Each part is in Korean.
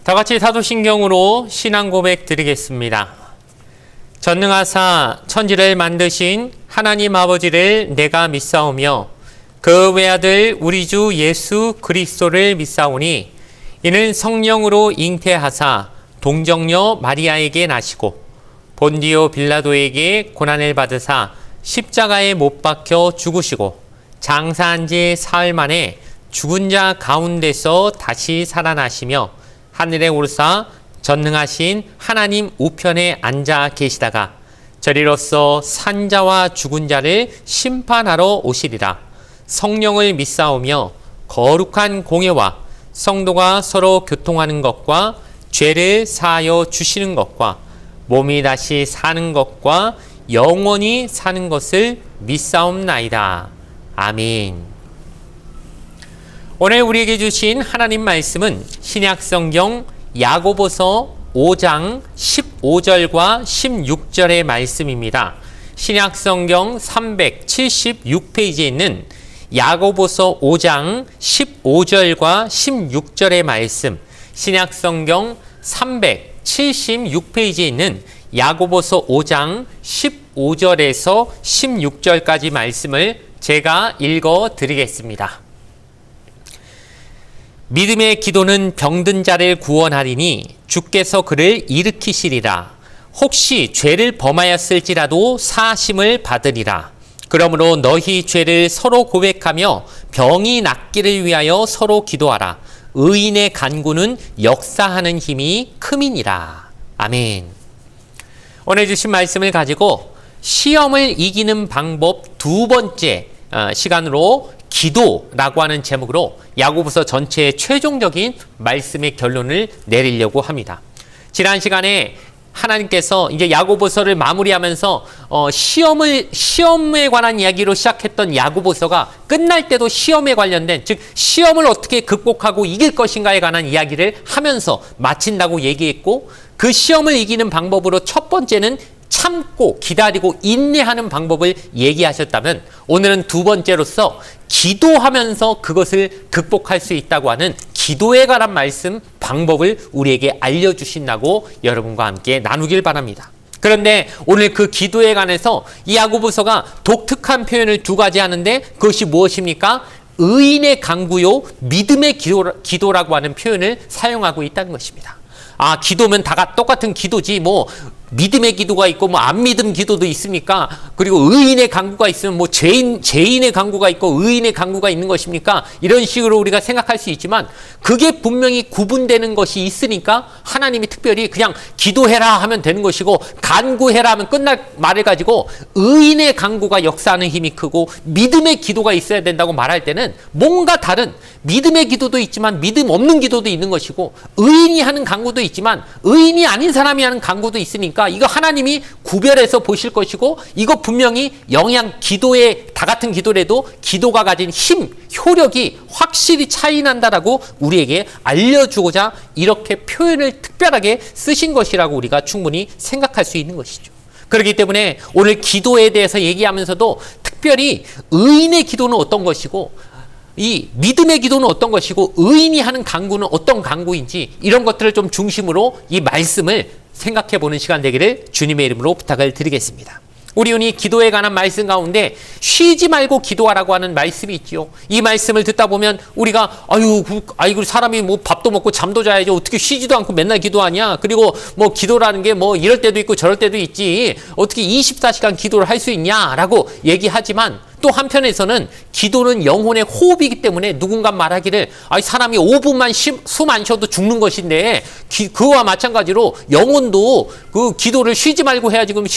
다 같이 사도신경으로 신앙 고백 드리겠습니다. 전능하사 천지를 만드신 하나님 아버지를 내가 믿사오며 그 외아들 우리 주 예수 그리스도를 믿사오니 이는 성령으로 잉태하사 동정녀 마리아에게 나시고 본디오 빌라도에게 고난을 받으사 십자가에 못 박혀 죽으시고 장사한 지 사흘 만에 죽은 자 가운데서 다시 살아나시며 하늘에 오르사 전능하신 하나님 우편에 앉아 계시다가 저리로서 산자와 죽은 자를 심판하러 오시리라. 성령을 믿사오며 거룩한 공예와 성도가 서로 교통하는 것과 죄를 사하여 주시는 것과 몸이 다시 사는 것과 영원히 사는 것을 믿사옵나이다. 아멘. 오늘 우리에게 주신 하나님 말씀은 신약성경 야고보서 5장 15절과 16절의 말씀입니다. 신약성경 376페이지에 있는 야고보서 5장 15절과 16절의 말씀, 신약성경 376페이지에 있는 야고보서 5장 15절에서 16절까지 말씀을 제가 읽어 드리겠습니다. 믿음의 기도는 병든 자를 구원하리니 주께서 그를 일으키시리라. 혹시 죄를 범하였을지라도 사하심을 받으리라. 그러므로 너희 죄를 서로 고백하며 병이 낫기를 위하여 서로 기도하라. 의인의 간구는 역사하는 힘이 큼이니라. 아멘. 오늘 주신 말씀을 가지고 시험을 이기는 방법 두 번째 시간으로 기도라고 하는 제목으로 야고보서 전체의 최종적인 말씀의 결론을 내리려고 합니다. 지난 시간에 하나님께서 이제 야고보서를 마무리하면서 시험에 관한 이야기로 시작했던 야고보서가 끝날 때도 시험에 관련된, 즉 시험을 어떻게 극복하고 이길 것인가에 관한 이야기를 하면서 마친다고 얘기했고, 그 시험을 이기는 방법으로 첫 번째는 참고 기다리고 인내하는 방법을 얘기하셨다면, 오늘은 두 번째로서 기도하면서 그것을 극복할 수 있다고 하는 기도에 관한 말씀 방법을 우리에게 알려주신다고 여러분과 함께 나누길 바랍니다. 그런데 오늘 그 기도에 관해서 이 야고보서가 독특한 표현을 두 가지 하는데, 그것이 무엇입니까? 의인의 간구요 믿음의 기도라고 하는 표현을 사용하고 있다는 것입니다. 기도면 다 똑같은 기도지, 믿음의 기도가 있고, 안 믿음 기도도 있습니까? 그리고 의인의 간구가 있으면, 죄인의 간구가 있고, 의인의 간구가 있는 것입니까? 이런 식으로 우리가 생각할 수 있지만, 그게 분명히 구분되는 것이 있으니까, 하나님이 특별히 그냥 기도해라 하면 되는 것이고, 간구해라 하면 끝날 말을 가지고, 의인의 간구가 역사하는 힘이 크고, 믿음의 기도가 있어야 된다고 말할 때는, 뭔가 다른, 믿음의 기도도 있지만, 믿음 없는 기도도 있는 것이고, 의인이 하는 간구도 있지만, 의인이 아닌 사람이 하는 간구도 있으니까, 이거 하나님이 구별해서 보실 것이고, 이거 분명히 기도에 다 같은 기도라도 기도가 가진 힘, 효력이 확실히 차이 난다라고 우리에게 알려주고자 이렇게 표현을 특별하게 쓰신 것이라고 우리가 충분히 생각할 수 있는 것이죠. 그렇기 때문에 오늘 기도에 대해서 얘기하면서도 특별히 의인의 기도는 어떤 것이고, 이 믿음의 기도는 어떤 것이고, 의인이 하는 간구는 어떤 간구인지, 이런 것들을 좀 중심으로 이 말씀을 생각해보는 시간 되기를 주님의 이름으로 부탁을 드리겠습니다. 우리 흔히 기도에 관한 말씀 가운데 쉬지 말고 기도하라고 하는 말씀이 있지요. 이 말씀을 듣다 보면 우리가 아이고 사람이 밥도 먹고 잠도 자야지 어떻게 쉬지도 않고 맨날 기도하냐. 그리고 기도라는 게 이럴 때도 있고 저럴 때도 있지. 어떻게 24시간 기도를 할 수 있냐라고 얘기하지만, 또 한편에서는 기도는 영혼의 호흡이기 때문에 누군가 말하기를 사람이 5분만 숨 안 쉬어도 죽는 것인데, 그와 마찬가지로 영혼도 그 기도를 쉬지 말고 해야지. 그럼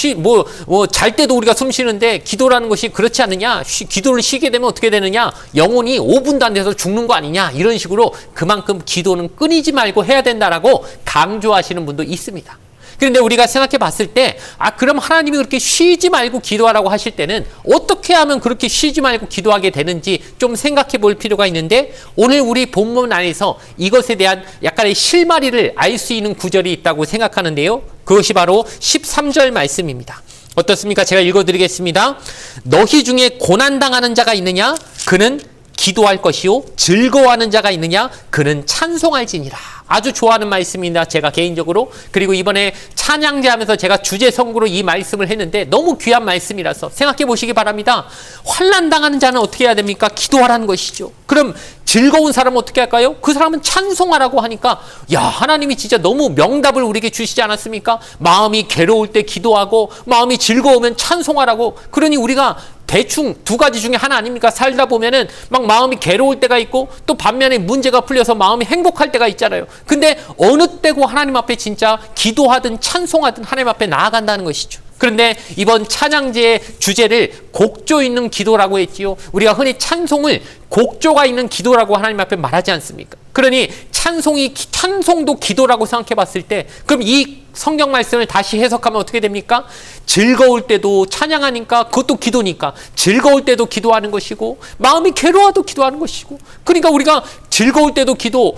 잘 때도 우리가 숨 쉬는데 기도라는 것이 그렇지 않느냐? 기도를 쉬게 되면 어떻게 되느냐? 영혼이 5분도 안 돼서 죽는 거 아니냐? 이런 식으로 그만큼 기도는 끊이지 말고 해야 된다라고 강조하시는 분도 있습니다. 그런데 우리가 생각해 봤을 때, 그럼 하나님이 그렇게 쉬지 말고 기도하라고 하실 때는 어떻게 하면 그렇게 쉬지 말고 기도하게 되는지 좀 생각해 볼 필요가 있는데, 오늘 우리 본문 안에서 이것에 대한 약간의 실마리를 알 수 있는 구절이 있다고 생각하는데요. 그것이 바로 13절 말씀입니다. 어떻습니까? 제가 읽어드리겠습니다. 너희 중에 고난당하는 자가 있느냐? 그는 기도할 것이요 즐거워하는 자가 있느냐 그는 찬송할지니라. 아주 좋아하는 말씀입니다. 제가 개인적으로. 그리고 이번에 찬양제 하면서 제가 주제 선구로 이 말씀을 했는데 너무 귀한 말씀이라서 생각해 보시기 바랍니다. 환난 당하는 자는 어떻게 해야 됩니까? 기도하라는 것이죠. 그럼 즐거운 사람은 어떻게 할까요? 그 사람은 찬송하라고 하니까 야, 하나님이 진짜 너무 명답을 우리에게 주시지 않았습니까? 마음이 괴로울 때 기도하고 마음이 즐거우면 찬송하라고. 그러니 우리가 대충 두 가지 중에 하나 아닙니까? 살다 보면은 막 마음이 괴로울 때가 있고 또 반면에 문제가 풀려서 마음이 행복할 때가 있잖아요. 근데 어느 때고 하나님 앞에 진짜 기도하든 찬송하든 하나님 앞에 나아간다는 것이죠. 그런데 이번 찬양제의 주제를 곡조 있는 기도라고 했지요. 우리가 흔히 찬송을 곡조가 있는 기도라고 하나님 앞에 말하지 않습니까? 그러니 찬송도 기도라고 생각해 봤을 때 그럼 이 성경 말씀을 다시 해석하면 어떻게 됩니까? 즐거울 때도 찬양하니까 그것도 기도니까 즐거울 때도 기도하는 것이고 마음이 괴로워도 기도하는 것이고 그러니까 우리가 즐거울 때도 기도,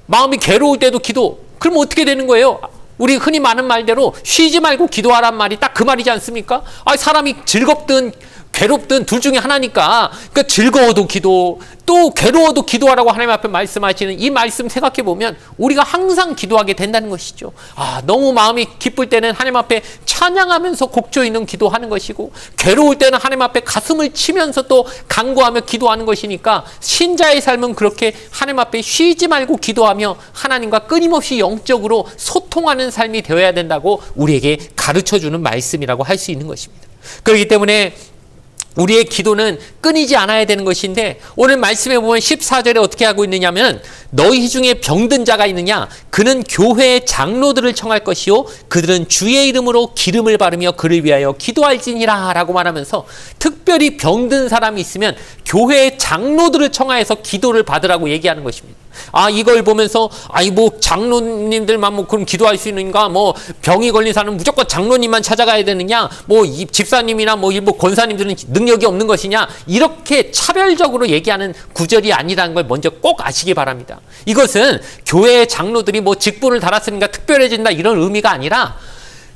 마음이 괴로울 때도 기도. 그럼 어떻게 되는 거예요? 우리 흔히 많은 말대로 쉬지 말고 기도하란 말이 딱 그 말이지 않습니까? 사람이 즐겁든 괴롭든 둘 중에 하나니까 그러니까 즐거워도 기도 또 괴로워도 기도하라고 하나님 앞에 말씀하시는 이 말씀 생각해 보면 우리가 항상 기도하게 된다는 것이죠. 너무 마음이 기쁠 때는 하나님 앞에 찬양하면서 곡조 있는 기도하는 것이고 괴로울 때는 하나님 앞에 가슴을 치면서 또 간구하며 기도하는 것이니까 신자의 삶은 그렇게 하나님 앞에 쉬지 말고 기도하며 하나님과 끊임없이 영적으로 소통하는 삶이 되어야 된다고 우리에게 가르쳐주는 말씀이라고 할 수 있는 것입니다. 그렇기 때문에 우리의 기도는 끊이지 않아야 되는 것인데 오늘 말씀에 보면 14절에 어떻게 하고 있느냐면 너희 중에 병든 자가 있느냐 그는 교회의 장로들을 청할 것이요 그들은 주의 이름으로 기름을 바르며 그를 위하여 기도할지니라 라고 말하면서 특별히 병든 사람이 있으면 교회의 장로들을 청하여서 기도를 받으라고 얘기하는 것입니다. 이걸 보면서 장로님들만 그럼 기도할 수 있는가? 병이 걸린 사람은 무조건 장로님만 찾아가야 되느냐? 이 집사님이나 일부 권사님들은 능력이 없는 것이냐? 이렇게 차별적으로 얘기하는 구절이 아니라는 걸 먼저 꼭 아시기 바랍니다. 이것은 교회의 장로들이 직분을 달았으니까 특별해진다 이런 의미가 아니라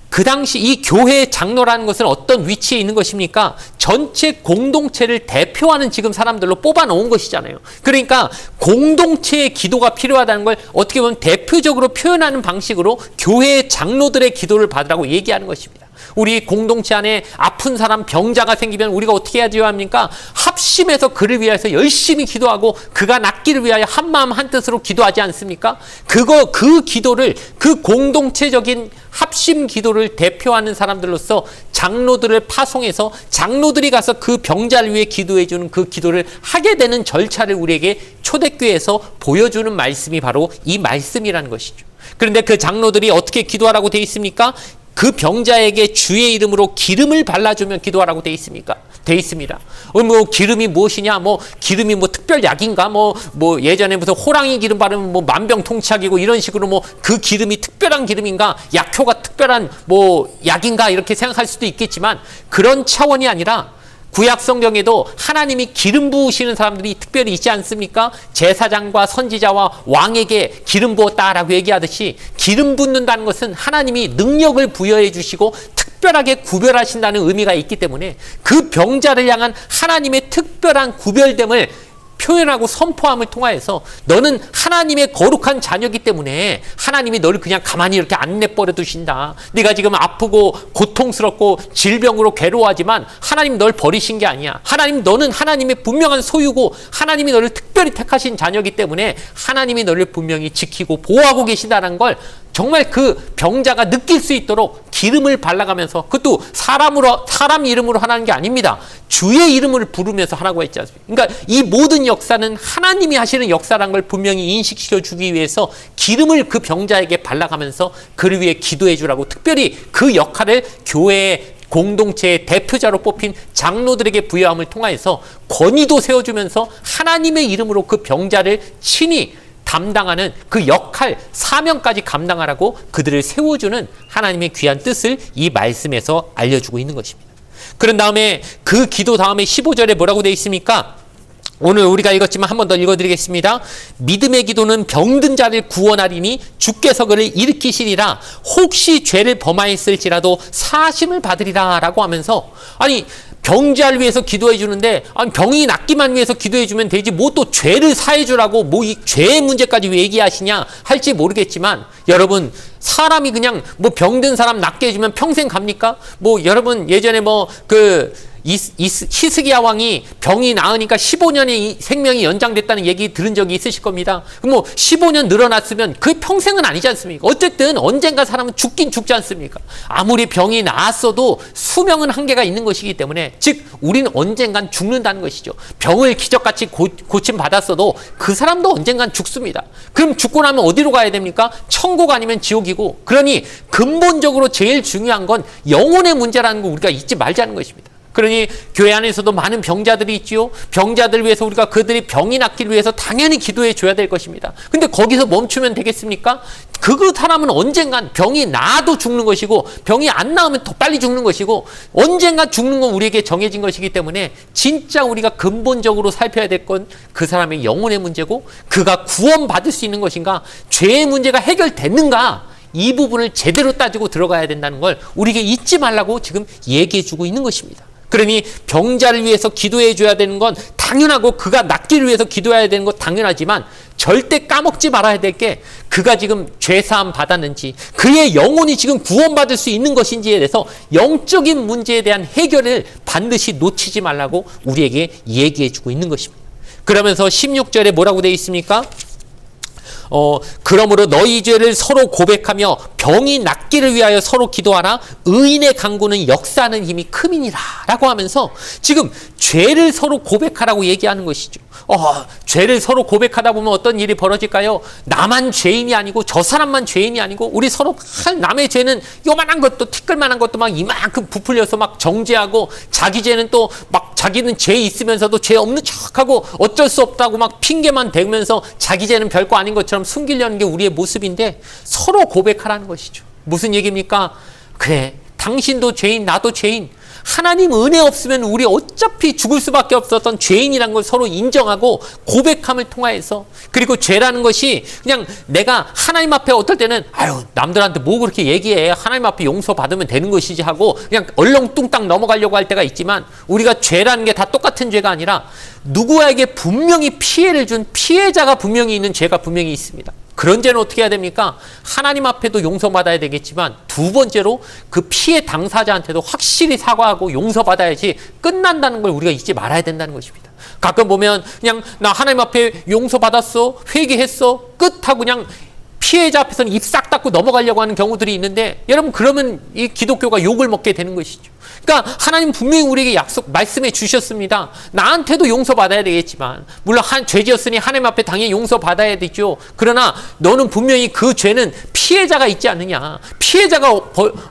그 당시 이 교회의 장로라는 것은 어떤 위치에 있는 것입니까? 전체 공동체를 대표하는 지금 사람들로 뽑아놓은 것이잖아요. 그러니까 공동체의 기도가 필요하다는 걸 어떻게 보면 대표적으로 표현하는 방식으로 교회의 장로들의 기도를 받으라고 얘기하는 것입니다. 우리 공동체 안에 아픈 사람, 병자가 생기면 우리가 어떻게 해야 합니까? 합심해서 그를 위해서 열심히 기도하고 그가 낫기를 위하여 한마음 한뜻으로 기도하지 않습니까? 그 기도를 그 공동체적인 합심 기도를 대표하는 사람들로서 장로들을 파송해서 장로들이 가서 그 병자를 위해 기도해 주는 그 기도를 하게 되는 절차를 우리에게 초대교회에서 보여주는 말씀이 바로 이 말씀이라는 것이죠. 그런데 그 장로들이 어떻게 기도하라고 되어 있습니까? 그 병자에게 주의 이름으로 기름을 발라주면 기도하라고 되어 있습니까? 되어 있습니다. 기름이 무엇이냐? 기름이 특별 약인가? 예전에 무슨 호랑이 기름 바르면 만병통치약이고 이런 식으로 그 기름이 특별한 기름인가? 약효가 특별한 약인가? 이렇게 생각할 수도 있겠지만 그런 차원이 아니라 구약 성경에도 하나님이 기름 부으시는 사람들이 특별히 있지 않습니까? 제사장과 선지자와 왕에게 기름 부었다라고 얘기하듯이 기름 붓는다는 것은 하나님이 능력을 부여해 주시고 특별하게 구별하신다는 의미가 있기 때문에 그 병자를 향한 하나님의 특별한 구별됨을 표현하고 선포함을 통하여서 너는 하나님의 거룩한 자녀이기 때문에 하나님이 너를 그냥 가만히 이렇게 안 내버려 두신다. 네가 지금 아프고 고통스럽고 질병으로 괴로워하지만 하나님 널 버리신 게 아니야. 너는 하나님의 분명한 소유고 하나님이 너를 특별히 택하신 자녀이기 때문에 하나님이 너를 분명히 지키고 보호하고 계신다는 걸 정말 그 병자가 느낄 수 있도록 기름을 발라가면서 그것도 사람 이름으로 하라는 게 아닙니다. 주의 이름을 부르면서 하라고 했지 않습니까? 그러니까 이 모든 역사는 하나님이 하시는 역사라는 걸 분명히 인식시켜 주기 위해서 기름을 그 병자에게 발라가면서 그를 위해 기도해 주라고 특별히 그 역할을 교회의 공동체의 대표자로 뽑힌 장로들에게 부여함을 통하여서 권위도 세워주면서 하나님의 이름으로 그 병자를 친히 담당하는 그 역할, 사명까지 감당하라고 그들을 세워주는 하나님의 귀한 뜻을 이 말씀에서 알려주고 있는 것입니다. 그런 다음에 그 기도 다음에 15절에 뭐라고 되어 있습니까? 오늘 우리가 읽었지만 한 번 더 읽어드리겠습니다. 믿음의 기도는 병든 자를 구원하리니 주께서 그를 일으키시리라. 혹시 죄를 범하였을지라도 사심을 받으리라 라고 하면서 병자를 위해서 기도해 주는데 아니 병이 낫기만 위해서 기도해 주면 되지 뭐 또 죄를 사해 주라고 뭐 이 죄의 문제까지 왜 얘기하시냐 할지 모르겠지만 여러분 사람이 그냥 뭐 병든 사람 낫게 해주면 평생 갑니까? 뭐 여러분 예전에 뭐 그 히스기야 왕이 병이 나으니까 15년의 생명이 연장됐다는 얘기 들은 적이 있으실 겁니다. 뭐 15년 늘어났으면 그 평생은 아니지 않습니까? 어쨌든 언젠가 사람은 죽긴 죽지 않습니까? 아무리 병이 나았어도 수명은 한계가 있는 것이기 때문에 즉 우리는 언젠간 죽는다는 것이죠. 병을 기적같이 고침 받았어도 그 사람도 언젠간 죽습니다. 그럼 죽고 나면 어디로 가야 됩니까? 천국 아니면 지옥이고 그러니 근본적으로 제일 중요한 건 영혼의 문제라는 거 우리가 잊지 말자는 것입니다. 그러니 교회 안에서도 많은 병자들이 있지요. 병자들을 위해서 우리가 그들이 병이 낫기를 위해서 당연히 기도해 줘야 될 것입니다. 근데 거기서 멈추면 되겠습니까? 그 사람은 언젠간 병이 나아도 죽는 것이고 병이 안 나으면 더 빨리 죽는 것이고 언젠가 죽는 건 우리에게 정해진 것이기 때문에 진짜 우리가 근본적으로 살펴야 될 건 그 사람의 영혼의 문제고 그가 구원받을 수 있는 것인가 죄의 문제가 해결됐는가 이 부분을 제대로 따지고 들어가야 된다는 걸 우리에게 잊지 말라고 지금 얘기해 주고 있는 것입니다. 그러니 병자를 위해서 기도해 줘야 되는 건 당연하고 그가 낫기를 위해서 기도해야 되는 건 당연하지만 절대 까먹지 말아야 될 게 그가 지금 죄사함 받았는지 그의 영혼이 지금 구원받을 수 있는 것인지에 대해서 영적인 문제에 대한 해결을 반드시 놓치지 말라고 우리에게 얘기해 주고 있는 것입니다. 그러면서 16절에 뭐라고 되어 있습니까? 그러므로 너희 죄를 서로 고백하며 병이 낫기를 위하여 서로 기도하라. 의인의 간구는 역사하는 힘이 큼이니라 라고 하면서 지금 죄를 서로 고백하라고 얘기하는 것이죠. 죄를 서로 고백하다 보면 어떤 일이 벌어질까요? 나만 죄인이 아니고 저 사람만 죄인이 아니고 우리 서로 남의 죄는 요만한 것도 티끌만한 것도 막 이만큼 부풀려서 막 정죄하고 자기 죄는 또 막 자기는 죄 있으면서도 죄 없는 척하고 어쩔 수 없다고 막 핑계만 대면서 자기 죄는 별거 아닌 것처럼 숨기려는 게 우리의 모습인데 서로 고백하라는 것이죠. 무슨 얘기입니까? 그래 당신도 죄인 나도 죄인 하나님 은혜 없으면 우리 어차피 죽을 수밖에 없었던 죄인이라는 걸 서로 인정하고 고백함을 통하여서 그리고 죄라는 것이 그냥 내가 하나님 앞에 어떨 때는 남들한테 뭐 그렇게 얘기해 하나님 앞에 용서받으면 되는 것이지 하고 그냥 얼렁뚱땅 넘어가려고 할 때가 있지만 우리가 죄라는 게 다 똑같은 죄가 아니라 누구에게 분명히 피해를 준 피해자가 분명히 있는 죄가 분명히 있습니다. 그런 죄는 어떻게 해야 됩니까? 하나님 앞에도 용서받아야 되겠지만 두 번째로 그 피해 당사자한테도 확실히 사과하고 용서받아야지 끝난다는 걸 우리가 잊지 말아야 된다는 것입니다. 가끔 보면 그냥 나 하나님 앞에 용서받았어 회개했어 끝하고 그냥 피해자 앞에서는 입 싹 닫고 넘어가려고 하는 경우들이 있는데 여러분 그러면 이 기독교가 욕을 먹게 되는 것이죠. 그러니까 하나님 분명히 우리에게 말씀해 주셨습니다. 나한테도 용서받아야 되겠지만 물론 죄지었으니 하나님 앞에 당연히 용서받아야 되죠. 그러나 너는 분명히 그 죄는 피해자가 있지 않느냐. 피해자가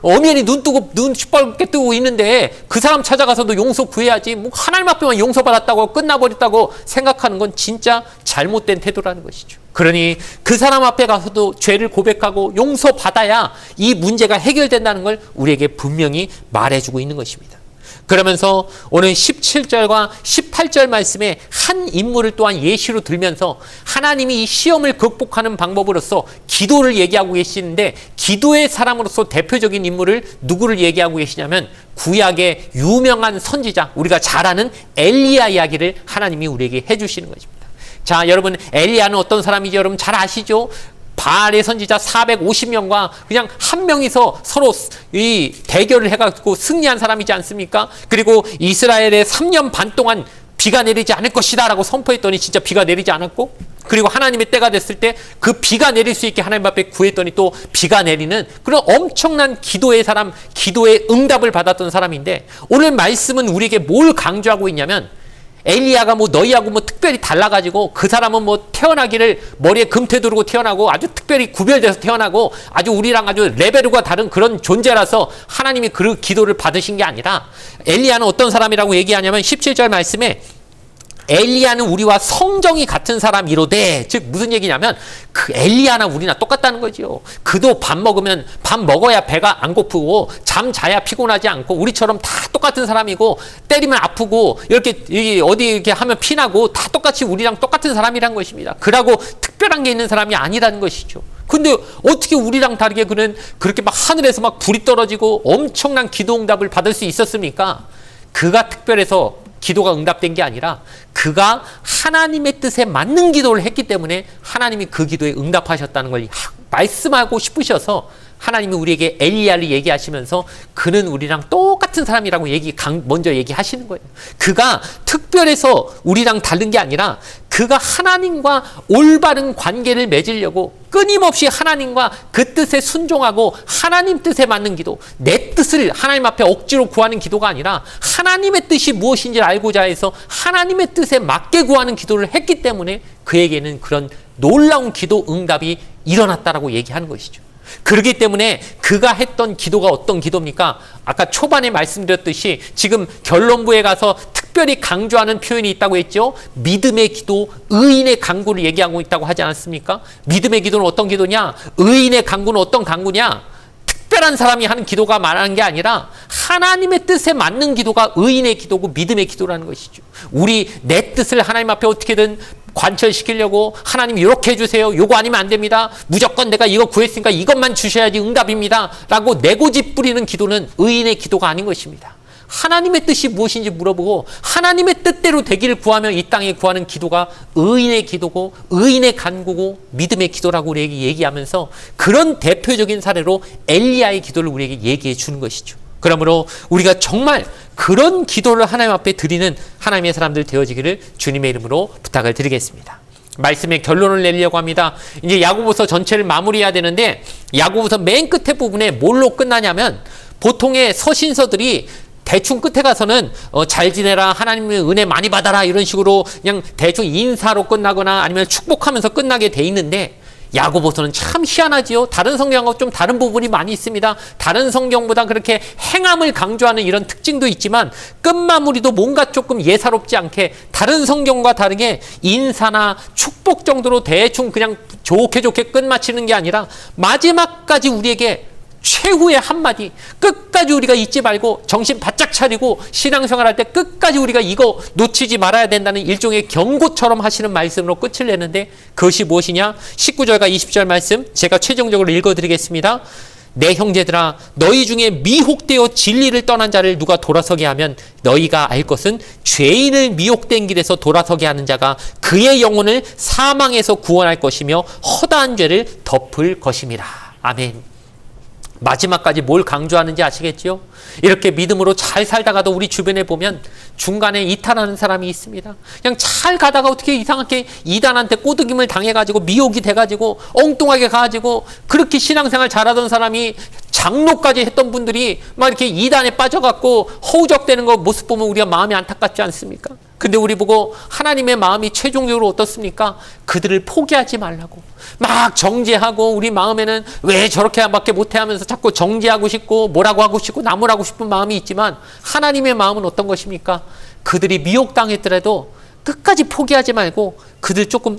엄연히 눈 시뻘게 뜨고 있는데 그 사람 찾아가서도 용서 구해야지 뭐 하나님 앞에만 용서받았다고 끝나버렸다고 생각하는 건 진짜 잘못된 태도라는 것이죠. 그러니 그 사람 앞에 가서도 죄를 고백하고 용서받아야 이 문제가 해결된다는 걸 우리에게 분명히 말해주고 있는 것입니다. 그러면서 오늘 17절과 18절 말씀에 한 인물을 또한 예시로 들면서 하나님이 이 시험을 극복하는 방법으로서 기도를 얘기하고 계시는데 기도의 사람으로서 대표적인 인물을 누구를 얘기하고 계시냐면 구약의 유명한 선지자 우리가 잘 아는 엘리야 이야기를 하나님이 우리에게 해주시는 것입니다. 자, 여러분 엘리야는 어떤 사람이죠? 여러분 잘 아시죠? 바알의 선지자 450명과 그냥 한 명이서 서로 이 대결을 해가지고 승리한 사람이지 않습니까? 그리고 이스라엘에 3년 반 동안 비가 내리지 않을 것이다 라고 선포했더니 진짜 비가 내리지 않았고 그리고 하나님의 때가 됐을 때 그 비가 내릴 수 있게 하나님 앞에 구했더니 또 비가 내리는 그런 엄청난 기도의 사람, 기도의 응답을 받았던 사람인데 오늘 말씀은 우리에게 뭘 강조하고 있냐면 엘리야가 뭐 너희하고 뭐 특별히 달라가지고 그 사람은 뭐 태어나기를 머리에 금태 두르고 태어나고 아주 특별히 구별돼서 태어나고 아주 우리랑 아주 레벨과 다른 그런 존재라서 하나님이 그 기도를 받으신 게 아니라 엘리야는 어떤 사람이라고 얘기하냐면 17절 말씀에 엘리야는 우리와 성정이 같은 사람이로되 즉 무슨 얘기냐면 그 엘리야나 우리나 똑같다는 거죠. 그도 밥 먹어야 배가 안 고프고 잠 자야 피곤하지 않고 우리처럼 다 똑같은 사람이고 때리면 아프고 이렇게 어디 이렇게 하면 피나고 다 똑같이 우리랑 똑같은 사람이란 것입니다. 그라고 특별한 게 있는 사람이 아니라는 것이죠. 근데 어떻게 우리랑 다르게 그는 그렇게 막 하늘에서 막 불이 떨어지고 엄청난 기도 응답을 받을 수 있었습니까? 그가 특별해서 기도가 응답된 게 아니라 그가 하나님의 뜻에 맞는 기도를 했기 때문에 하나님이 그 기도에 응답하셨다는 걸 말씀하고 싶으셔서 하나님이 우리에게 엘리야를 얘기하시면서 그는 우리랑 똑같은 사람이라고 먼저 얘기하시는 거예요. 그가 특별해서 우리랑 다른 게 아니라 그가 하나님과 올바른 관계를 맺으려고 끊임없이 하나님과 그 뜻에 순종하고 하나님 뜻에 맞는 기도, 내 뜻을 하나님 앞에 억지로 구하는 기도가 아니라 하나님의 뜻이 무엇인지를 알고자 해서 하나님의 뜻에 맞게 구하는 기도를 했기 때문에 그에게는 그런 놀라운 기도 응답이 일어났다라고 얘기하는 것이죠. 그렇기 때문에 그가 했던 기도가 어떤 기도입니까? 아까 초반에 말씀드렸듯이 지금 결론부에 가서 특별히 강조하는 표현이 있다고 했죠. 믿음의 기도, 의인의 간구를 얘기하고 있다고 하지 않았습니까? 믿음의 기도는 어떤 기도냐? 의인의 간구는 어떤 간구냐? 특별한 사람이 하는 기도가 말하는 게 아니라 하나님의 뜻에 맞는 기도가 의인의 기도고 믿음의 기도라는 것이죠. 내 뜻을 하나님 앞에 어떻게든 관철시키려고 하나님 이렇게 해주세요. 요거 아니면 안 됩니다. 무조건 내가 이거 구했으니까 이것만 주셔야지 응답입니다. 라고 내고집 부리는 기도는 의인의 기도가 아닌 것입니다. 하나님의 뜻이 무엇인지 물어보고 하나님의 뜻대로 되기를 구하며 이 땅에 구하는 기도가 의인의 기도고 의인의 간구고 믿음의 기도라고 우리에게 얘기하면서 그런 대표적인 사례로 엘리야의 기도를 우리에게 얘기해 주는 것이죠. 그러므로 우리가 정말 그런 기도를 하나님 앞에 드리는 하나님의 사람들 되어지기를 주님의 이름으로 부탁을 드리겠습니다. 말씀의 결론을 내려고 합니다. 이제 야고보서 전체를 마무리해야 되는데 야고보서 맨 끝에 부분에 뭘로 끝나냐면 보통의 서신서들이 대충 끝에 가서는 잘 지내라, 하나님의 은혜 많이 받아라 이런 식으로 그냥 대충 인사로 끝나거나 아니면 축복하면서 끝나게 돼 있는데 야고보서는 참 희한하지요. 다른 성경하고 좀 다른 부분이 많이 있습니다. 다른 성경보다 그렇게 행함을 강조하는 이런 특징도 있지만 끝마무리도 뭔가 조금 예사롭지 않게 다른 성경과 다르게 인사나 축복 정도로 대충 그냥 좋게 끝마치는 게 아니라 마지막까지 우리에게 최후의 한마디, 끝까지 우리가 잊지 말고 정신 바짝 차리고 신앙생활할 때 끝까지 우리가 이거 놓치지 말아야 된다는 일종의 경고처럼 하시는 말씀으로 끝을 내는데 그것이 무엇이냐? 19절과 20절 말씀 제가 최종적으로 읽어드리겠습니다. 내 형제들아, 너희 중에 미혹되어 진리를 떠난 자를 누가 돌아서게 하면 너희가 알 것은 죄인을 미혹된 길에서 돌아서게 하는 자가 그의 영혼을 사망에서 구원할 것이며 허다한 죄를 덮을 것임이라. 아멘. 마지막까지 뭘 강조하는지 아시겠지요? 이렇게 믿음으로 잘 살다가도 우리 주변에 보면 중간에 이탈하는 사람이 있습니다. 그냥 잘 가다가 어떻게 이상하게 이단한테 꼬드김을 당해가지고 미혹이 돼가지고 엉뚱하게 가가지고 그렇게 신앙생활 잘하던 사람이 장로까지 했던 분들이 막 이렇게 이단에 빠져갖고 허우적대는 거 모습 보면 우리가 마음이 안타깝지 않습니까? 근데 우리 보고 하나님의 마음이 최종적으로 어떻습니까? 그들을 포기하지 말라고 막 정죄하고 우리 마음에는 왜 저렇게 밖에 못해 하면서 자꾸 정죄하고 싶고 뭐라고 하고 싶고 나무라고 싶은 마음이 있지만 하나님의 마음은 어떤 것입니까? 그들이 미혹당했더라도 끝까지 포기하지 말고 그들 조금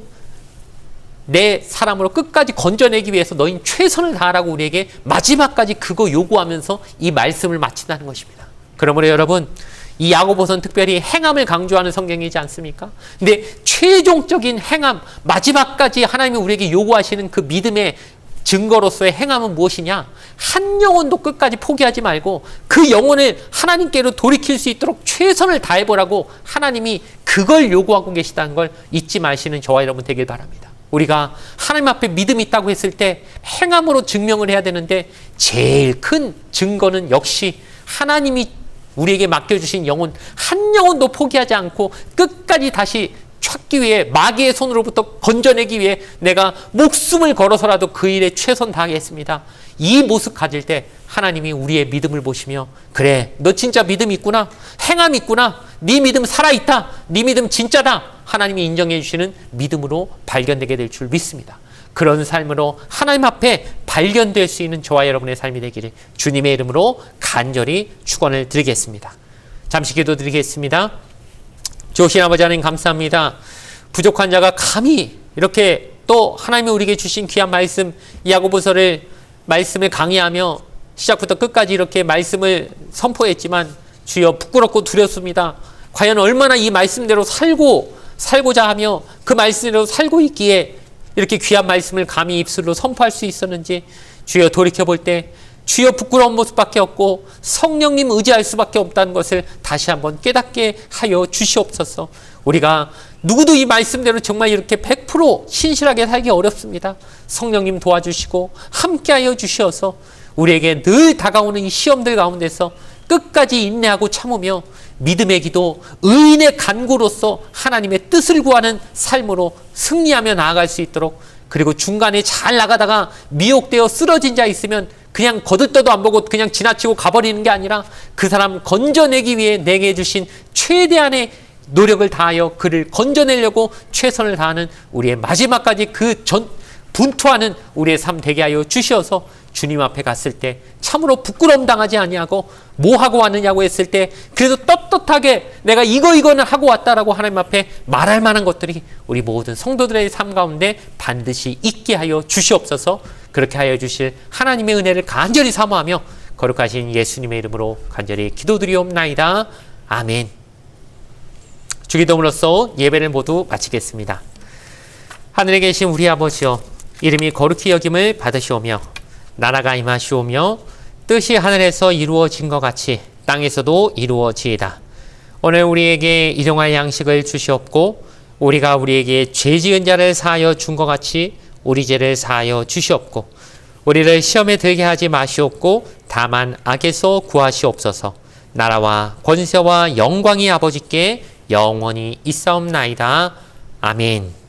내 사람으로 끝까지 건져내기 위해서 너희는 최선을 다하라고 우리에게 마지막까지 그거 요구하면서 이 말씀을 마친다는 것입니다. 그러므로 여러분 이 야고보서는 특별히 행함을 강조하는 성경이지 않습니까? 근데 최종적인 행함, 마지막까지 하나님이 우리에게 요구하시는 그 믿음의 증거로서의 행함은 무엇이냐? 한 영혼도 끝까지 포기하지 말고 그 영혼을 하나님께로 돌이킬 수 있도록 최선을 다해보라고 하나님이 그걸 요구하고 계시다는 걸 잊지 마시는 저와 여러분 되길 바랍니다. 우리가 하나님 앞에 믿음이 있다고 했을 때 행함으로 증명을 해야 되는데 제일 큰 증거는 역시 하나님이 우리에게 맡겨주신 영혼 한 영혼도 포기하지 않고 끝까지 다시 찾기 위해 마귀의 손으로부터 건져내기 위해 내가 목숨을 걸어서라도 그 일에 최선 다하겠습니다. 이 모습 가질 때 하나님이 우리의 믿음을 보시며 그래 너 진짜 믿음 있구나, 행함 있구나, 네 믿음 살아있다, 네 믿음 진짜다 하나님이 인정해 주시는 믿음으로 발견되게 될 줄 믿습니다. 그런 삶으로 하나님 앞에 발견될 수 있는 저와 여러분의 삶이 되기를 주님의 이름으로 간절히 축원을 드리겠습니다. 잠시 기도드리겠습니다. 좋으신 아버지 하나님 감사합니다. 부족한 자가 감히 이렇게 또 하나님이 우리에게 주신 귀한 말씀 야고보서를 말씀을 강의하며 시작부터 끝까지 이렇게 말씀을 선포했지만 주여 부끄럽고 두렵습니다. 과연 얼마나 이 말씀대로 살고자 하며 그 말씀대로 살고 있기에 이렇게 귀한 말씀을 감히 입술로 선포할 수 있었는지 주여 돌이켜볼 때 주여 부끄러운 모습밖에 없고 성령님 의지할 수밖에 없다는 것을 다시 한번 깨닫게 하여 주시옵소서. 우리가 누구도 이 말씀대로 정말 이렇게 100% 신실하게 살기 어렵습니다. 성령님 도와주시고 함께하여 주시어서 우리에게 늘 다가오는 이 시험들 가운데서 끝까지 인내하고 참으며 믿음의 기도, 의인의 간구로서 하나님의 뜻을 구하는 삶으로 승리하며 나아갈 수 있도록, 그리고 중간에 잘 나가다가 미혹되어 쓰러진 자 있으면 그냥 거들떠도 안 보고 그냥 지나치고 가버리는 게 아니라 그 사람 건져내기 위해 내게 주신 최대한의 노력을 다하여 그를 건져내려고 최선을 다하는 우리의 마지막까지 분투하는 우리의 삶 되게 하여 주시어서 주님 앞에 갔을 때 참으로 부끄러움 당하지 아니하고 뭐 하고 왔느냐고 했을 때 그래도 떳떳하게 내가 이거는 하고 왔다라고 하나님 앞에 말할 만한 것들이 우리 모든 성도들의 삶 가운데 반드시 있게 하여 주시옵소서. 그렇게 하여 주실 하나님의 은혜를 간절히 사모하며 거룩하신 예수님의 이름으로 간절히 기도드리옵나이다. 아멘. 주기도문으로써 예배를 모두 마치겠습니다. 하늘에 계신 우리 아버지여, 이름이 거룩히 여김을 받으시오며 나라가 임하시오며 뜻이 하늘에서 이루어진 것 같이 땅에서도 이루어지이다. 오늘 우리에게 일용할 양식을 주시옵고 우리가 우리에게 죄 지은 자를 사하여 준 것 같이 우리 죄를 사하여 주시옵고 우리를 시험에 들게 하지 마시옵고 다만 악에서 구하시옵소서. 나라와 권세와 영광이 아버지께 영원히 있사옵나이다. 아멘.